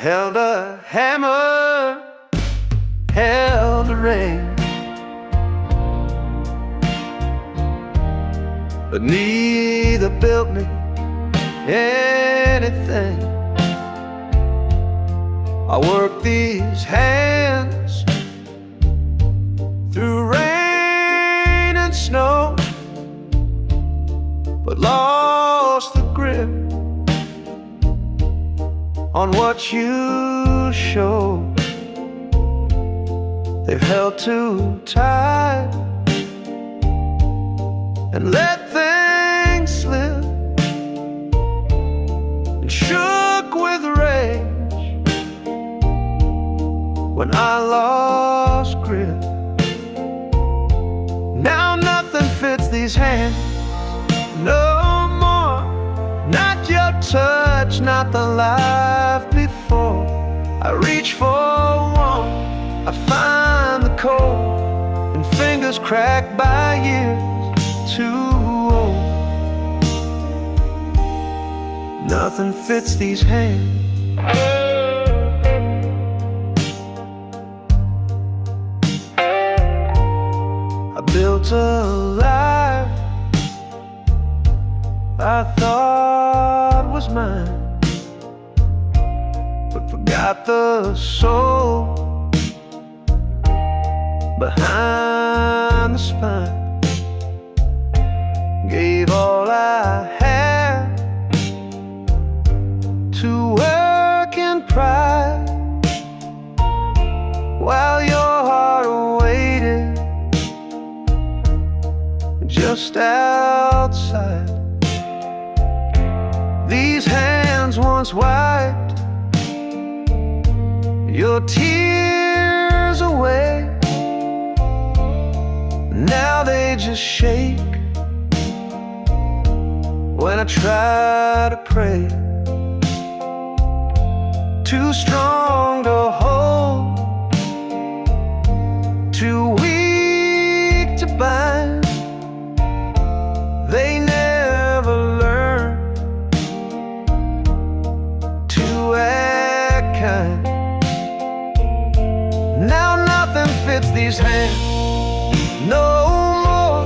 held a hammer, held a ring. But neither built me anything. I worked these hands through rain and snow, but lost the grip on what you show. They've held too tight and let things slip, and shook with rage when I lost grip. Now nothing fits these hands no more. Not your touch, not the life before. I reach for warmth, I find the cold, and fingers cracked by years too old. Nothing fits these hands. I built a life I thought was mine, but forgot the soul behind the spine. Gave all I had to work and pride, while your heart waited just outside. These hands once wiped your tears away. Now they just shake when I try to pray. Too strong to hold, too weak to bind. They never learn to act kind. Now nothing fits these hands no more.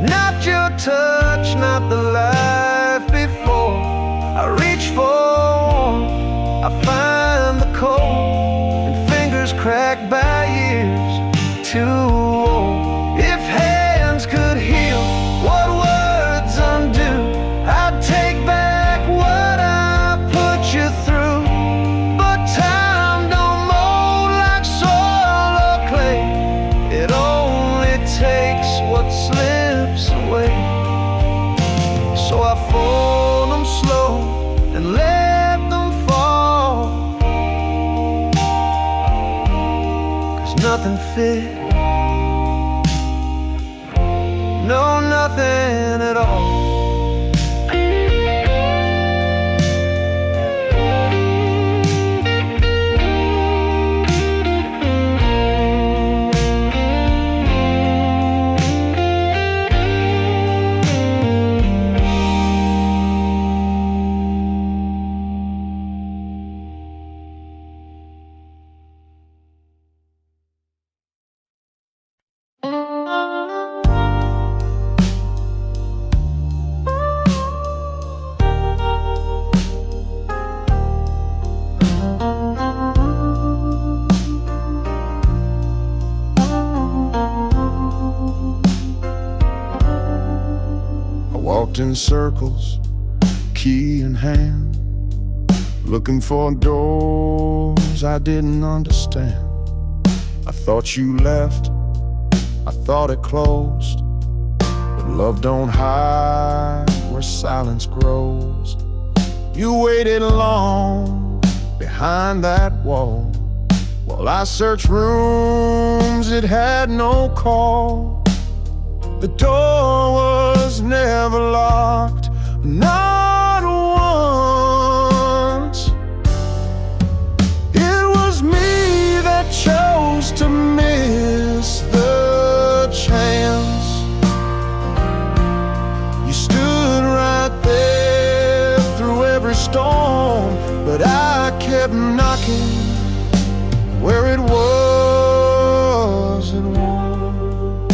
Not your touch, not the life before. I reach for warmth, I find the cold, and fingers cracked by years too old. If hands could heal what words undo, I'd take back what I put you through. But time don't mold like soil or clay. It only takes what slips away. So I fold them slow and let them fall, 'cause nothing fit, no, nothing at all. In circles, key in hand, looking for doors I didn't understand. I thought you left, I thought it closed, but love don't hide where silence grows. You waited long behind that wall, while I searched rooms it had no call. The door was never locked, not once. It was me that chose to miss the chance. You stood right there through every storm, but I kept knocking. knocking where it wasn't warm.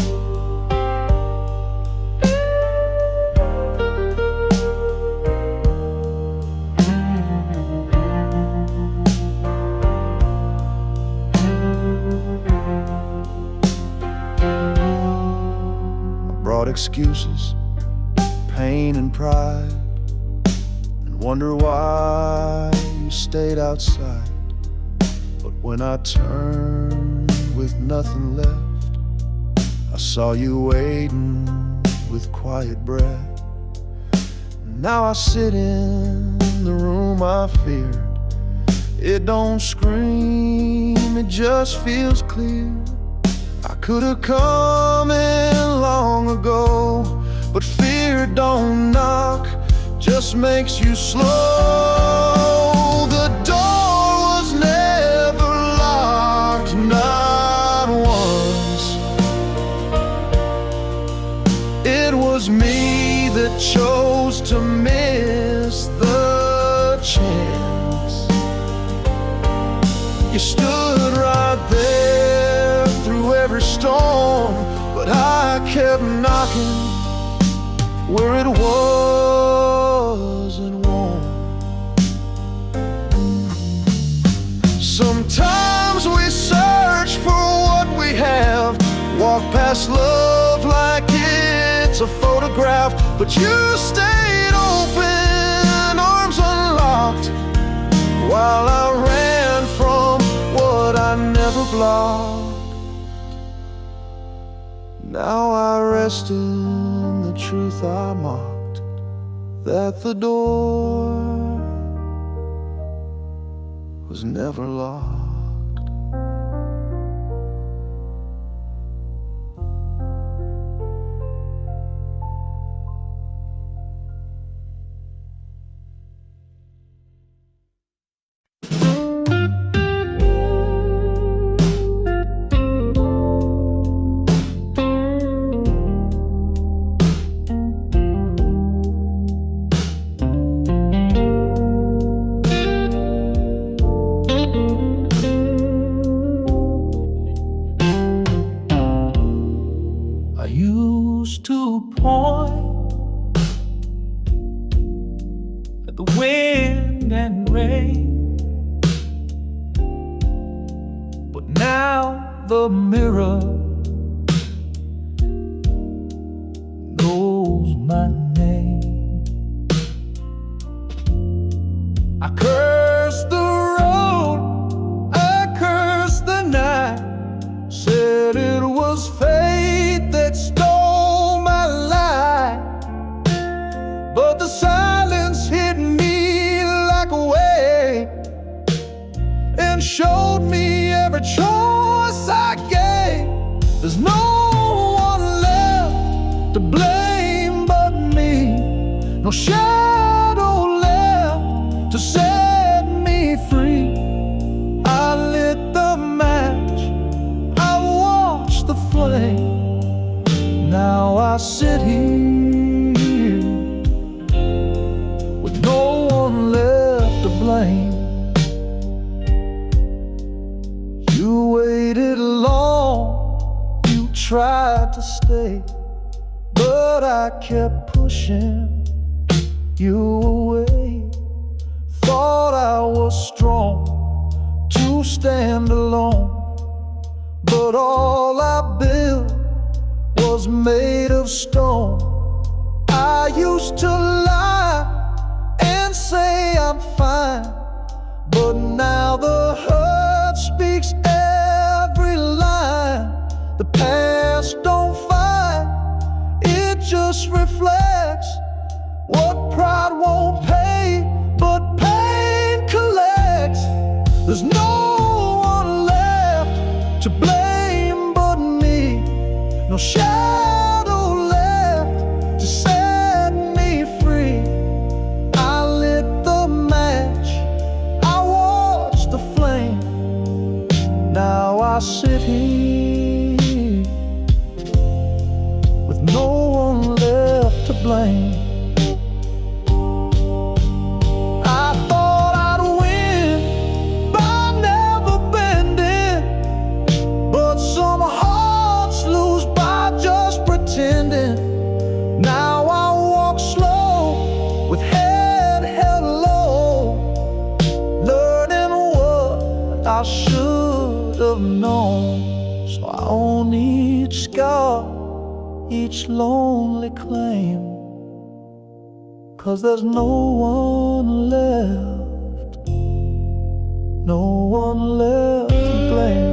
I brought excuses, pain and pride, and wonder why you stayed outside. But when I turned with nothing left, I saw you waiting with quiet breath. Now I sit in the room I feared. It don't scream, it just feels clear. I could have come in long ago, but fear don't knock, just makes you slow. The door was never locked, not once. It was me that chose to miss the chance. You stood right there through every storm, but I kept knocking where it wasn't warm. Sometimes we search for what we have, walk past love like it's a photograph, but you stayed open, arms unlocked, while I ran from what I never blocked. Now I rest in the truth I mocked, that the door was never locked. To point at the wind and rain, but now the mirror knows my name. I curse the road, I curse the night, said it was fate that stole. But the silence hit me like a wave and showed me every choice I gave. There's no one left to blame but me, no shadow left to set me free. I lit the match, I watched the flame. Now I sit here no one left to blame. You waited long, you tried to stay, but I kept pushing you away. Thought I was strong to stand alone, but all I built was made of stone. I used to lie and say I'm fine, but now the hurt speaks every line. The past don't fight, it just reflects what pride won't pay, but pain collects. There's no one left to blame but me, no shadow left to set me free. I lit the match, I watched the flame. Now I sit here with no one left to blame. I thought I'd win by I should have known. So I own each scar, each lonely claim, 'cause there's no one left, no one left to blame.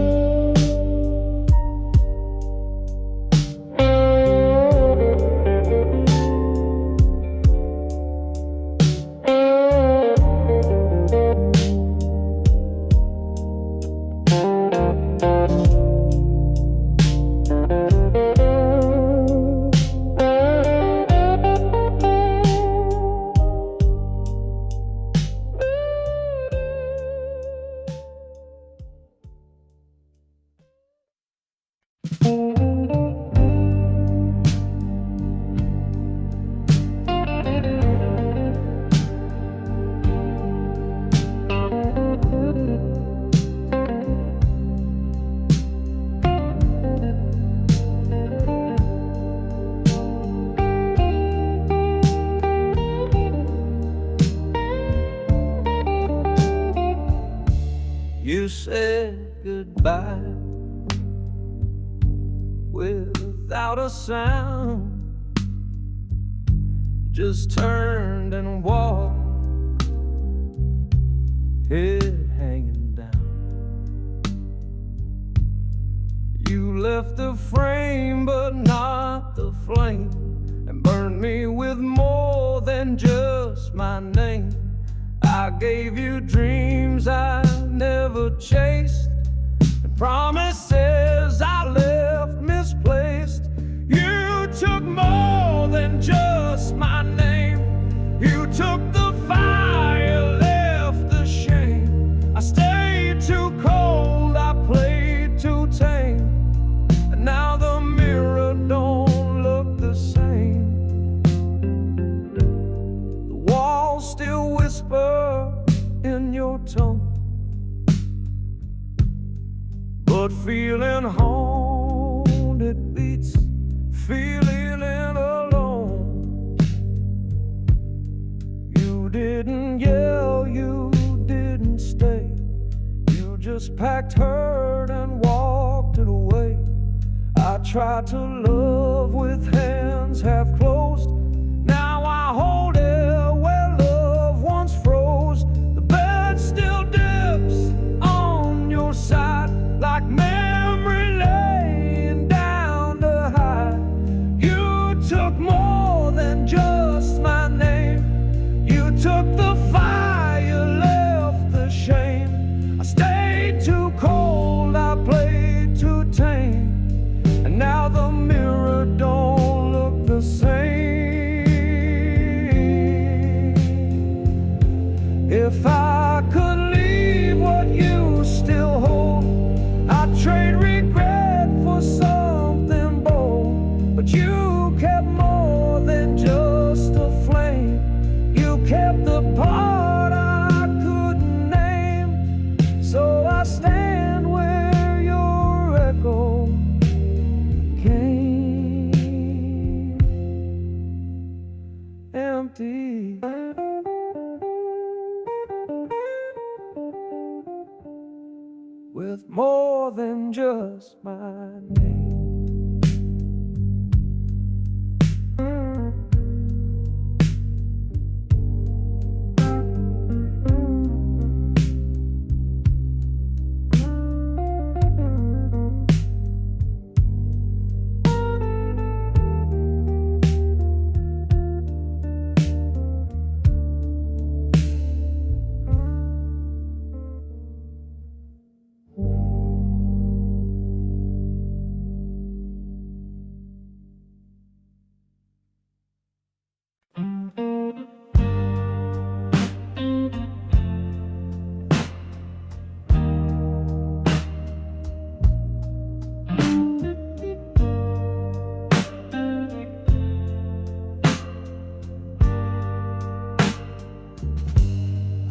You said goodbye without a sound, just turned and walked, head hanging down. You left the frame but not the flame, and burned me with more than just my name. I gave you dreams I never chased, and promises I left misplaced. You took more than just my name. You took the fire, left the shame. I stayed too cold, I played too tame, and now the mirror don't look the same. The walls still whisper in your tone, but feeling haunted beats feeling alone. You didn't yell, you didn't stay, you just packed hurt and walked it away. I tried to love with hands half closed, now I hold air where love once froze. The bed still dips on your side, like memory laying down to hide. You took more than just my name. You took the fire, left the shame. I stayed too cold, I played too tame, and now the mirror don't look the same. If I could leave what you still hold, I'd trade regret for something bold. But you kept more than just a flame. You kept the part I couldn't name. So I stand where your echo came, empty. With more than just my name.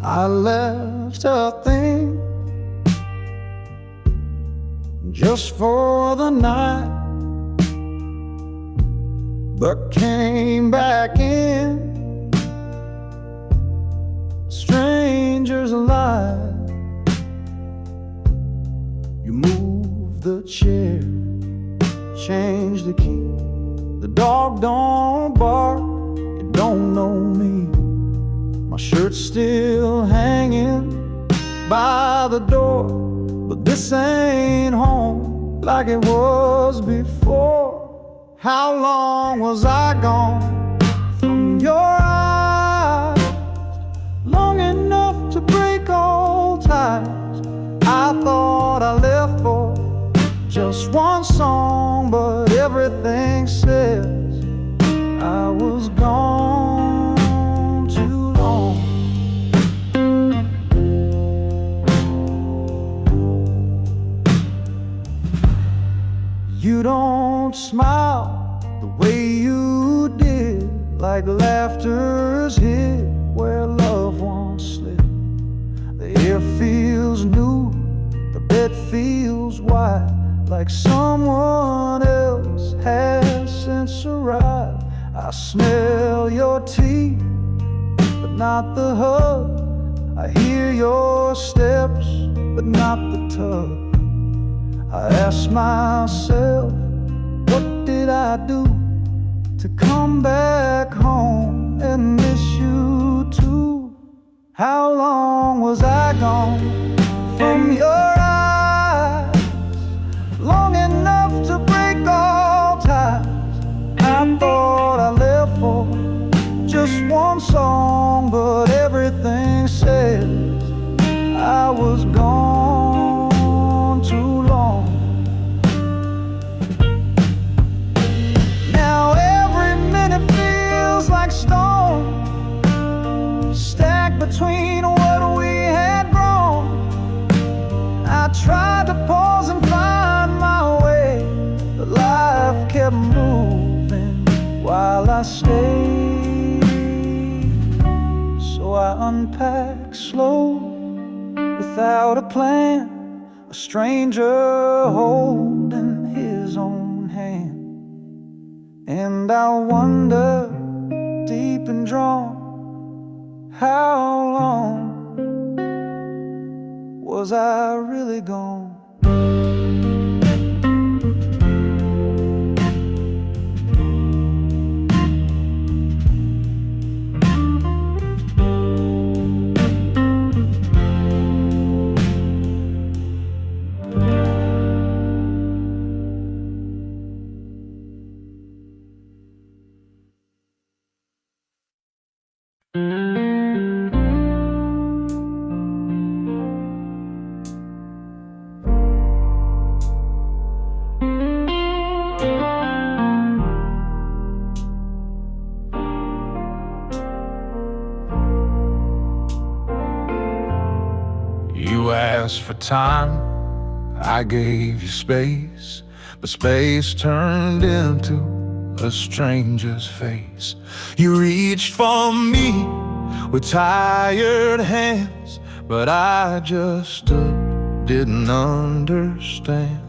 I left a thing just for the night, but came back in a stranger's life. chair, change the key. The dog don't bark, it don't know me. My shirt's still hanging by the door, but this ain't home like it was before. How long was I gone from your eyes? Long enough to break all ties. I thought I left for just one song, but everything says I was gone too long. You don't smile the way you did, like laughter's hid where love once slid. The air feels new, the bed feels wide, like someone else has since arrived. I smell your teeth, but not the hug. I hear your steps, but not the tug. I ask myself, what did I do to come back home and miss you too? How long was I gone from your eyes? Long enough to break all ties. I thought I left for just one song, but everything says I was gone too long. Now every minute feels like stone, stacked between what we had grown. I tried to pause and find my way, but life kept moving while I stayed. So I unpacked slow, without a plan, a stranger holding his own hand. And I wonder, deep and drawn, how long was I really gone? You asked for time, I gave you space, but space turned into a stranger's face. You reached for me with tired hands, but I just stood, didn't understand.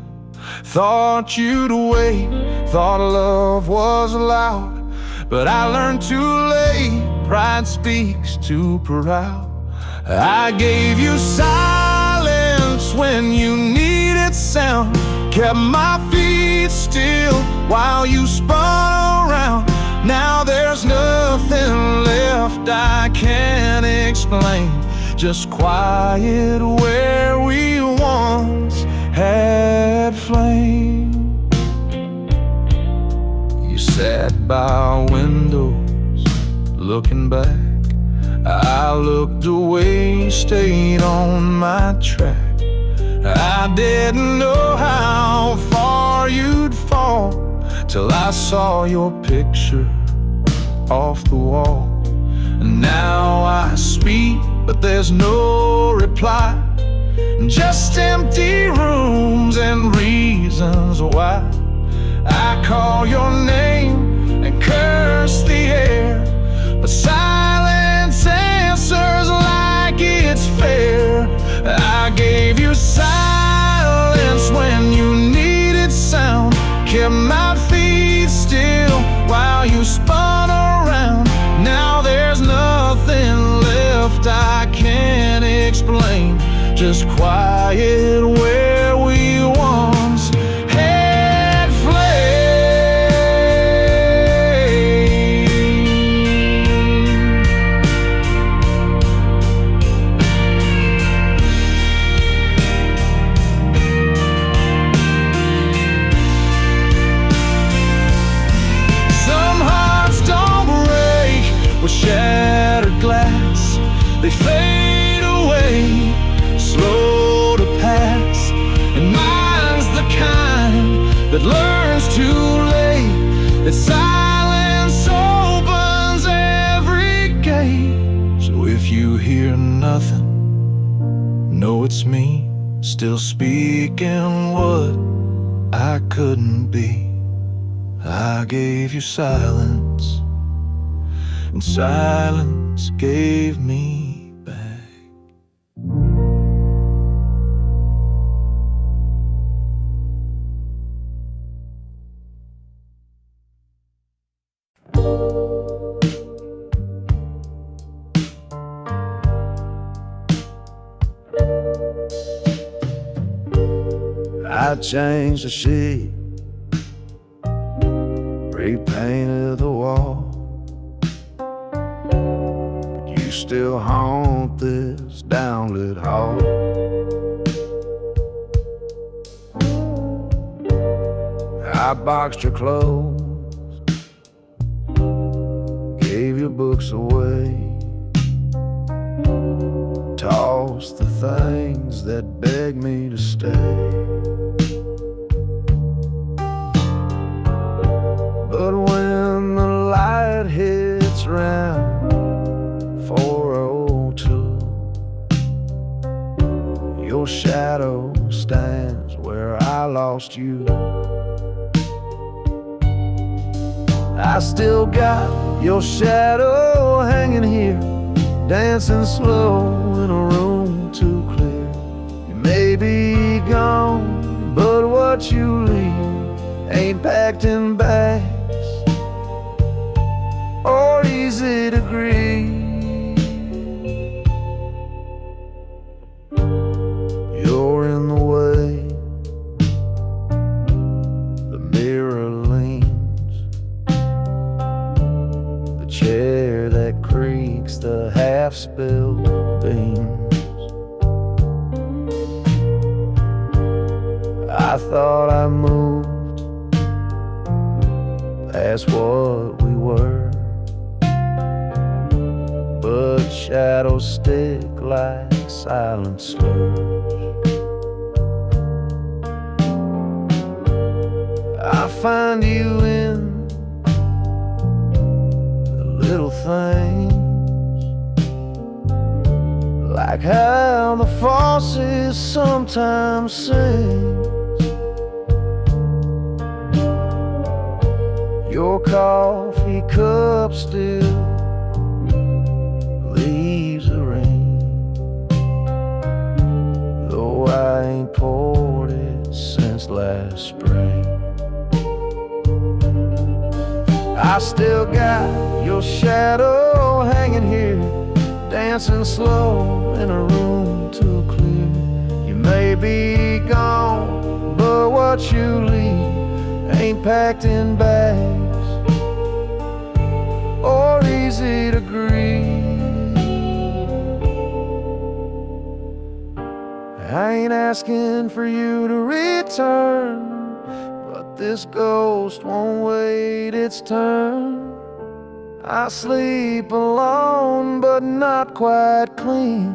Thought you'd wait, thought love was loud, but I learned too late, pride speaks too proud. I gave you silence when you needed sound, kept my feet still while you spun around. Now there's nothing left I can't explain, just quiet where we once had flame. You sat by windows looking back, I looked away, stayed on my track. I didn't know how far you'd fall till I saw your picture off the wall. And now I speak, but there's no reply, just empty rooms and reasons why. I call your name and curse the air, but silence answers like it's fair. I gave you silence when you needed sound, kept my feet still while you spun around. Now there's nothing left I can't explain, just quiet where we once that silence opens every gate. So if you hear nothing, know it's me, still speaking what I couldn't be. I gave you silence, and silence gave me back. I changed the sheet, repainted the wall, but you still haunt this downlit hall. I boxed your clothes, gave your books away, tossed the things that begged me to stay. But when the light hits around 4:02, your shadow stands where I lost you. I still got your shadow hanging here, dancing slow in a room too clear. You may be gone, but what you leave ain't packed in bags or easy to grieve. You're in the way, the mirror leans, the chair that creaks, the half-spilled beans. I thought I moved past what we were, but shadows stick like silent slurs. I find you in the little things, like how the faucet sometimes sings. Your coffee cup still leaves a ring, though I ain't poured it since last spring. I still got your shadow hanging here, dancing slow in a room too clear. You may be gone, but what you leave ain't packed in bags or easy to grieve. I ain't asking for you to return, but this ghost won't wait its turn. I sleep alone, but not quite clean,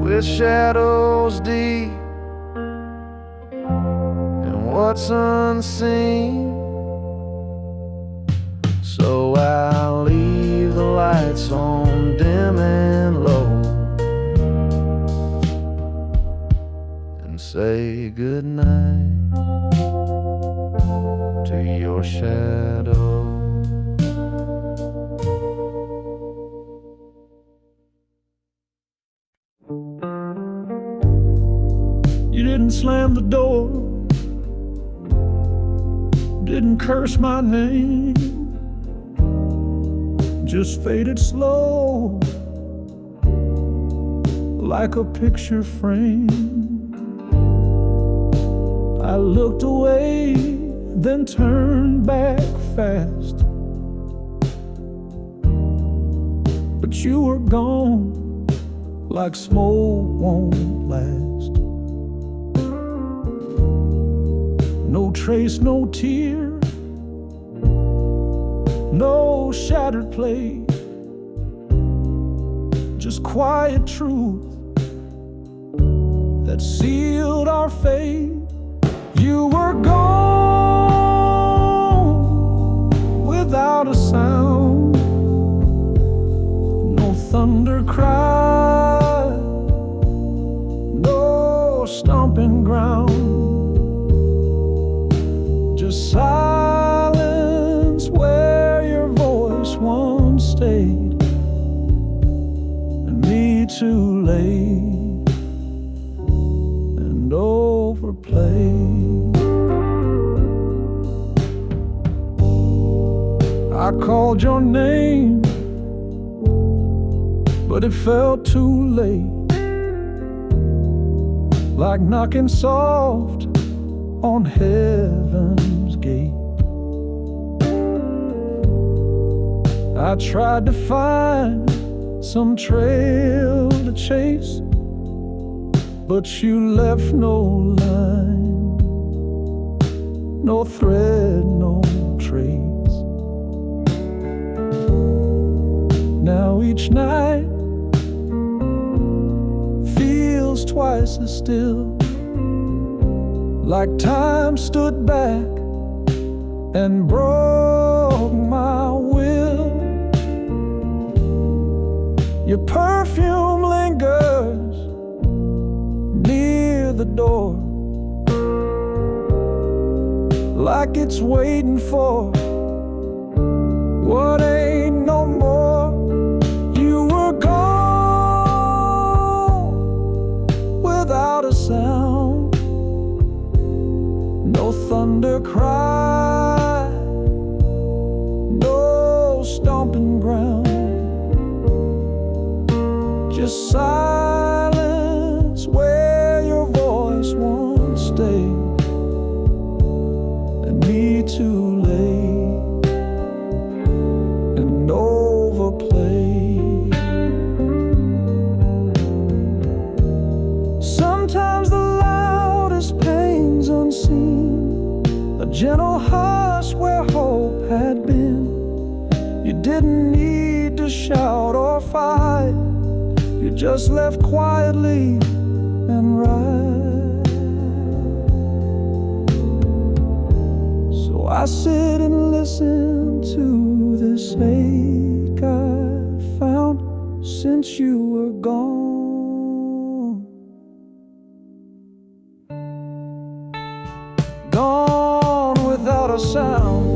with shadows deep and what's unseen. So I'll leave the lights on dim and low and say goodnight to your shadow. You didn't slam the door, didn't curse my name, just faded slow like a picture frame. I looked away, then turned back fast, but you were gone like smoke won't last. No trace, no tear, no shattered plate, just quiet truth that sealed our fate. You were gone without a sound. No thunder cry, no stomping ground. Just silence where your voice once stayed, and me too late and overplayed. I called your name, but it felt too late, like knocking soft on heaven's gate. I tried to find some trail to chase, but you left no line, no thread, no trace. Now each night feels twice as still, like time stood back and broke my will. Your perfume lingers near the door, like it's waiting for what ain't no more. You were gone without a sound. No thunder cry, no stomping ground. Just silence where your voice once stayed, and me too late and overplayed. Sometimes the loudest pain's unseen, a gentle hush where hope had been. You didn't need to shout or fight, you just left quietly and right. So I sit and listen to this ache I found since you were gone. Gone without a sound.